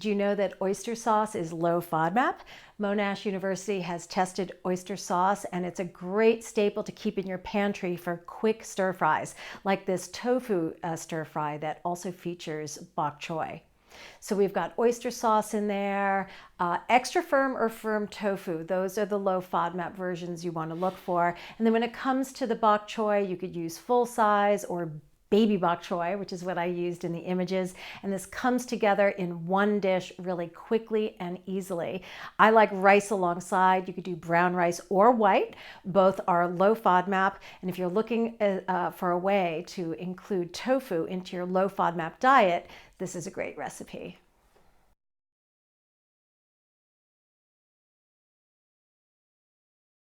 Did you know that oyster sauce is low FODMAP? Monash University has tested oyster sauce, and it's a great staple to keep in your pantry for quick stir fries, like this tofu stir fry that also features bok choy. So we've got oyster sauce in there, extra firm or firm tofu. Those are the low FODMAP versions you want to look for. And then when it comes to the bok choy, you could use full size or Baby Bok Choy, which is what I used in the images. And this comes together in one dish really quickly and easily. I like rice alongside. You could do brown rice or white. Both are low FODMAP. And if you're looking for a way to include tofu into your low FODMAP diet, this is a great recipe.